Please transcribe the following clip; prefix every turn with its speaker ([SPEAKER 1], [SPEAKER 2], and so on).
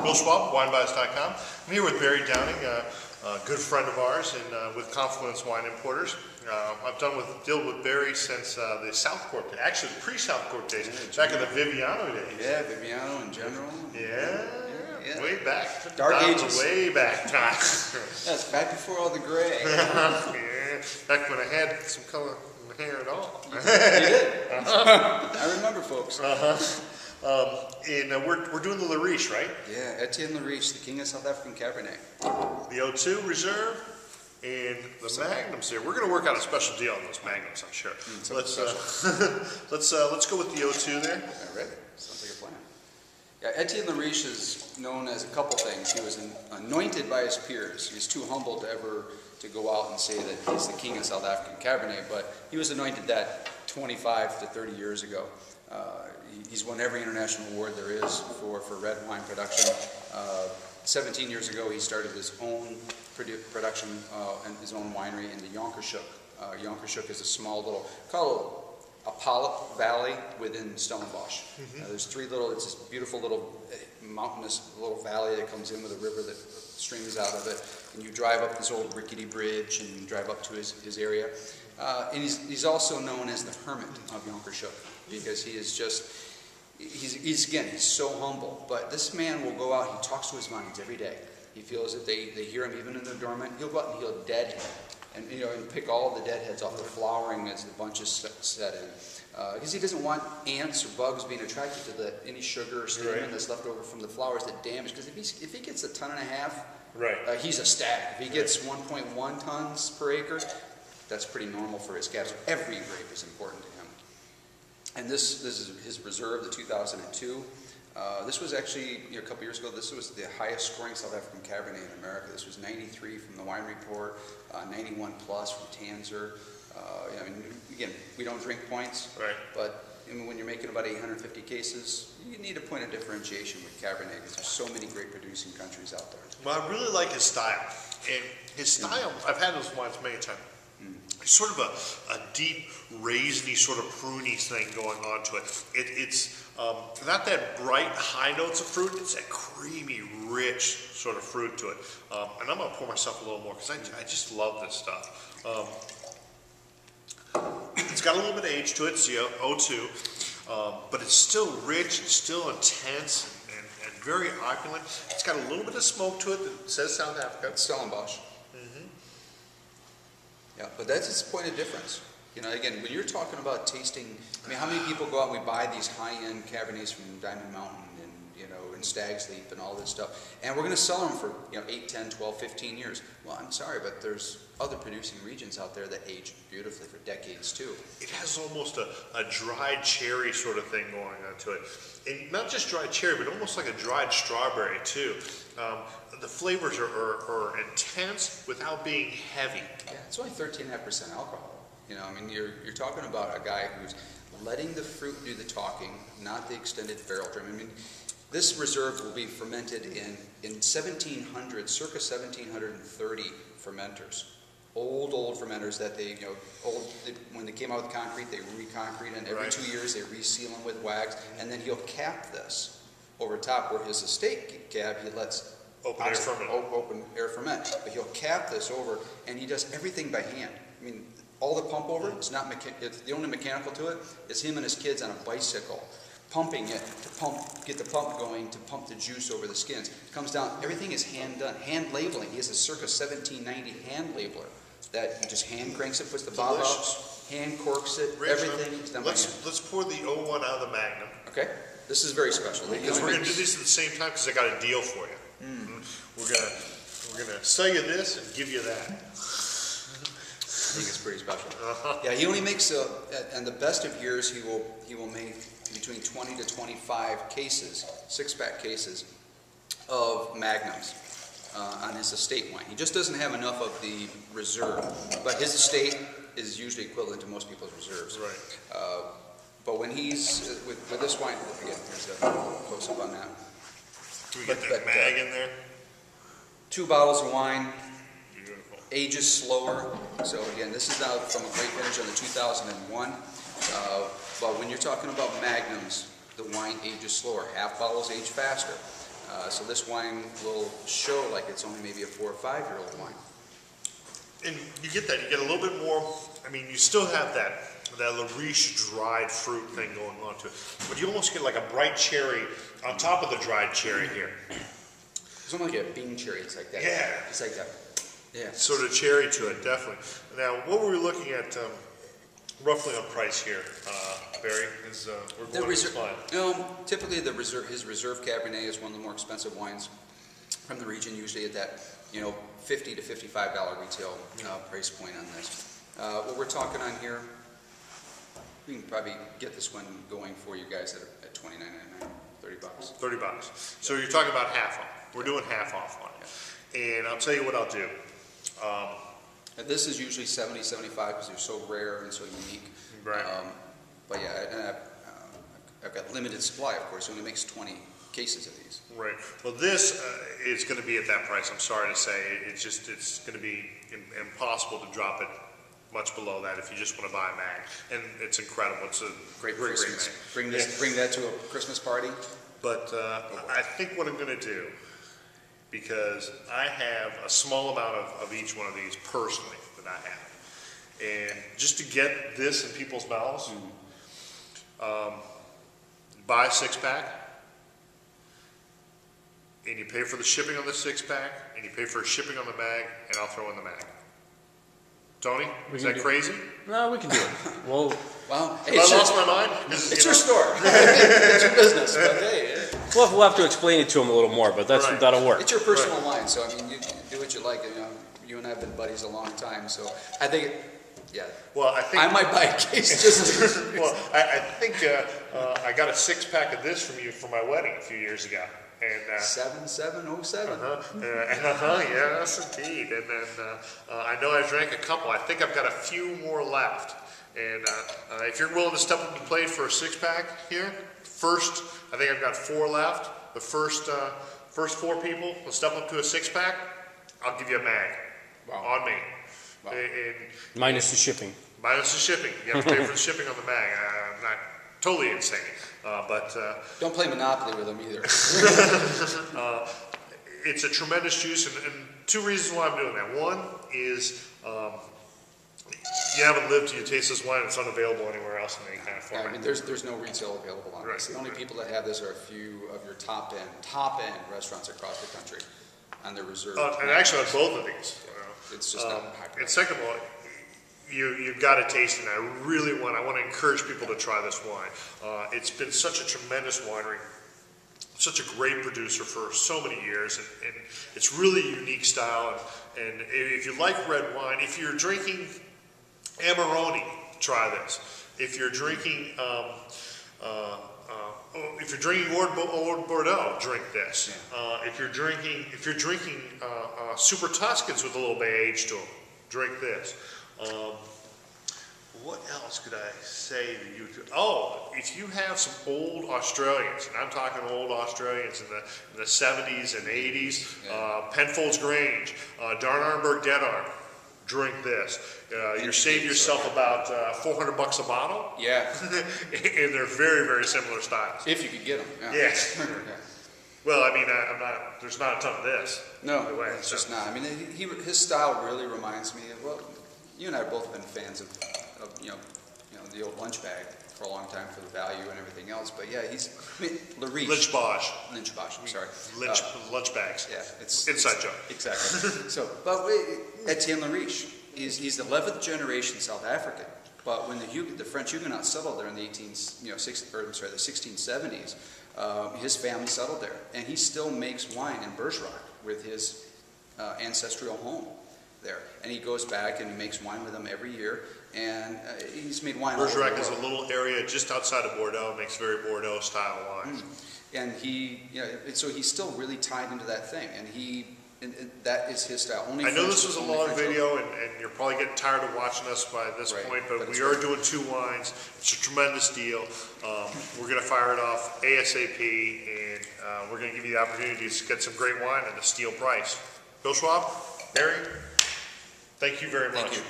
[SPEAKER 1] Bill Schwab, winebias.com. I'm here with Barry Downing, a good friend of ours, and with Confluence Wine Importers. I've dealt with Barry since the Southport days, actually pre-Southport days, back in the Viviano days.
[SPEAKER 2] Yeah, Viviano in general.
[SPEAKER 1] Yeah. Way back.
[SPEAKER 2] Dark ages.
[SPEAKER 1] Way back time.
[SPEAKER 2] That's back before all the gray.
[SPEAKER 1] Yeah, back when I had some color in my hair at all.
[SPEAKER 2] You did? I remember, folks.
[SPEAKER 1] And we're doing the Riche, right?
[SPEAKER 2] Yeah, Etienne Riche, the king of South African Cabernet.
[SPEAKER 1] The O2 Reserve and the Magnums here. We're going to work out a special deal on those Magnums, I'm sure. Let's go with the O2 there.
[SPEAKER 2] All right, sounds like a plan. Yeah, Etienne Riche is known as a couple things. He was anointed by his peers. He's too humble to ever go out and say that he's the king of South African Cabernet, but he was anointed that 25 to 30 years ago. He's won every international award there is for red wine production. 17 years ago, he started his own production and his own winery in the Jonkershoek. Jonkershoek is a small little, called a polyp valley within Stellenbosch. There's it's this beautiful little mountainous little valley that comes in with a river that streams out of it. And you drive up this old rickety bridge and you drive up to his area. And he's also known as the hermit of Jonkershoek because he is just, he's so humble. But this man will go out, he talks to his vines every day. He feels that they hear him even in the dormant. He'll go out and he'll deadhead. And and pick all the deadheads off the flowering as the bunches set in, because he doesn't want ants or bugs being attracted to any sugar or stamen that's left over from the flowers that damage. Because if he gets 1.5 tons, he's ecstatic. If he gets 1.1 tons per acre, that's pretty normal for his cabs. Every grape is important to him. And this is his reserve, the 2002. This was actually, a couple years ago, this was the highest scoring South African Cabernet in America. This was 93 from the Wine Report, 91 plus from Tanzer. Again, we don't drink points, but when you're making about 850 cases, you need a point of differentiation with Cabernet because there's so many great producing countries out there.
[SPEAKER 1] Well, I really like his style. And his style, I've had those wines many times. It's sort of a deep, raisiny, sort of pruny thing going on to it. It's not that bright, high notes of fruit. It's that creamy, rich sort of fruit to it. And I'm going to pour myself a little more because I just love this stuff. It's got a little bit of age to it, it's the O2, but it's still rich, it's still intense, and very opulent. It's got a little bit of smoke to it that says South Africa.
[SPEAKER 2] It's Stellenbosch. Yeah, but that's its point of difference. Again, when you're talking about tasting, how many people go out and we buy these high-end Cabernets from Diamond Mountain and, and Stag's Leap and all this stuff, and we're going to sell them for, 8, 10, 12, 15 years. Well, I'm sorry, but there's other producing regions out there that age beautifully for decades, too.
[SPEAKER 1] It has almost a dried cherry sort of thing going on to it. And not just dried cherry, but almost like a dried strawberry, too. The flavors are intense without being heavy.
[SPEAKER 2] Yeah, it's only 13.5% alcohol. You're talking about a guy who's letting the fruit do the talking, not the extended barrel drum. This reserve will be fermented in 1700, circa 1730 fermenters. Old fermenters that when they came out with concrete, they reconcrete, and every 2 years they reseal them with wax, and then he'll cap this over top where his estate cab, he lets open air ferment. But he'll cap this over, and he does everything by hand. All the pump over, it's the only mechanical to it is him and his kids on a bicycle, pumping it to get the pump going to pump the juice over the skins. It comes down, everything is hand done, hand labeling. He has a circa 1790 hand labeler that he just hand cranks it, puts the bottle out, hand corks it, everything is done by hand.
[SPEAKER 1] Let's pour the 01 out of the Magnum.
[SPEAKER 2] Okay, this is very special.
[SPEAKER 1] Because we're going to do these at the same time because I got a deal for you. We're gonna sell you this and give you that.
[SPEAKER 2] I think it's pretty special. Yeah, he only makes and the best of years he will make between 20 to 25 cases, 6-pack cases of Magnums on his estate wine. He just doesn't have enough of the reserve, but his estate is usually equivalent to most people's reserves. But when he's with this wine, again, there's a close up on that.
[SPEAKER 1] Can we get that mag in there?
[SPEAKER 2] 2 bottles of wine.
[SPEAKER 1] Beautiful.
[SPEAKER 2] Ages slower. So again, this is now from a great vintage on the 2001. But when you're talking about Magnums, the wine ages slower. Half bottles age faster. So this wine will show like it's only maybe a 4 or 5-year-old wine.
[SPEAKER 1] And you get that. You get a little bit more. I mean, you still have that Riche dried fruit thing going on to it, but you almost get like a bright cherry on top of the dried cherry here.
[SPEAKER 2] It's almost like a bean cherry. It's like that.
[SPEAKER 1] Yeah.
[SPEAKER 2] It's like that. Yeah.
[SPEAKER 1] Sort of cherry to it, definitely. Now, what were we looking at roughly on price here, Barry? We're going to slide.
[SPEAKER 2] Typically, his reserve Cabernet is one of the more expensive wines from the region. Usually at that, $50 to $55 retail price point on this. What we're talking on here, we can probably get this one going for you guys at $29.99, $30.
[SPEAKER 1] $30. So you're talking about half off. We're doing half off on it. And I'll tell you what I'll do.
[SPEAKER 2] And this is usually 70, 75 because they're so rare and so unique.
[SPEAKER 1] Right.
[SPEAKER 2] But yeah, and I've got limited supply, of course. It only makes 20 cases of these.
[SPEAKER 1] Right. Well, this is going to be at that price. I'm sorry to say, it's going to be impossible to drop it much below that if you just want to buy a mag. And it's incredible. It's a
[SPEAKER 2] great
[SPEAKER 1] mag.
[SPEAKER 2] Bring that to a Christmas party.
[SPEAKER 1] But I think what I'm going to do, because I have a small amount of each one of these personally that I have, and just to get this in people's mouths, buy a 6-pack, and you pay for the shipping on the 6-pack, and you pay for shipping on the mag, and I'll throw in the mag. Tony, is that crazy?
[SPEAKER 3] No, we can do it. Well,
[SPEAKER 2] hey,
[SPEAKER 1] I lost my mind?
[SPEAKER 2] It's your store. It's your business. But hey,
[SPEAKER 3] we'll have to explain it to him a little more, but that'll work.
[SPEAKER 2] It's your personal line, so I mean, you do what you like. You and I have been buddies a long time, so I think,
[SPEAKER 1] Well, I
[SPEAKER 2] might buy a case just.
[SPEAKER 1] Well, I think I got a 6-pack of this from you for my wedding a few years ago. And
[SPEAKER 2] 7707.
[SPEAKER 1] Yes, indeed. And then I know I drank a couple. I think I've got a few more left. And if you're willing to step up to the plate for a 6-pack here, I think I've got 4 left. The first 4 people will step up to a 6-pack. I'll give you a mag on me.
[SPEAKER 2] Wow.
[SPEAKER 1] And
[SPEAKER 3] minus the shipping.
[SPEAKER 1] Minus the shipping. You have to pay for the shipping on the mag. I'm not totally insane. But
[SPEAKER 2] don't play Monopoly with them either.
[SPEAKER 1] It's a tremendous juice, and 2 reasons why I'm doing that. One is you haven't lived till you taste this wine. It's unavailable anywhere else in any kind of format.
[SPEAKER 2] I mean, there's no retail available on this. The only people that have this are a few of your top end restaurants across the country on their reserve.
[SPEAKER 1] And actually on both of these.
[SPEAKER 2] It's just not popular.
[SPEAKER 1] And second of all, you've got to taste it. And I want to encourage people to try this wine. It's been such a tremendous winery, such a great producer for so many years, and it's really a unique style. And if you like red wine, if you're drinking Amarone, try this. If you're drinking Old Bordeaux, drink this. If you're drinking Super Tuscans with a little bit of age to them, drink this. What else could I say to you? If you have some old Australians, and I'm talking old Australians in the 70s and 80s, Penfolds Grange, Darnarnberg Dead Arm, drink this. You save yourself about $400 a bottle.
[SPEAKER 2] Yeah.
[SPEAKER 1] And they're very, very similar styles.
[SPEAKER 2] If you could get them.
[SPEAKER 1] Yes. Well, I mean, there's not a ton of this.
[SPEAKER 2] No, it's just not. I mean, his style really reminds me of, well, you and I have both been fans of the old lunch bag for a long time for the value and everything else. But yeah, Riche.
[SPEAKER 1] Lynch Bosch,
[SPEAKER 2] I'm sorry.
[SPEAKER 1] Lunch bags.
[SPEAKER 2] Yeah, it's
[SPEAKER 1] inside joke.
[SPEAKER 2] Exactly. So, but Etienne Riche, he's the 11th generation South African. But when the French Huguenots settled there in the 1670s, his family settled there, and he still makes wine in Bergerac with his ancestral home there. And he goes back and he makes wine with them every year, and he's made wine all over the world.
[SPEAKER 1] Bergerac is a little area just outside of Bordeaux, makes very Bordeaux style wines.
[SPEAKER 2] And so he's still really tied into that thing, and that is his style.
[SPEAKER 1] I know this was a long video, and you're probably getting tired of watching us by this point, but we are doing 2 wines. It's a tremendous deal. We're going to fire it off ASAP, and we're going to give you the opportunity to get some great wine at a steal price. Bill Schwab, Barry, thank you very much.
[SPEAKER 2] Thank you.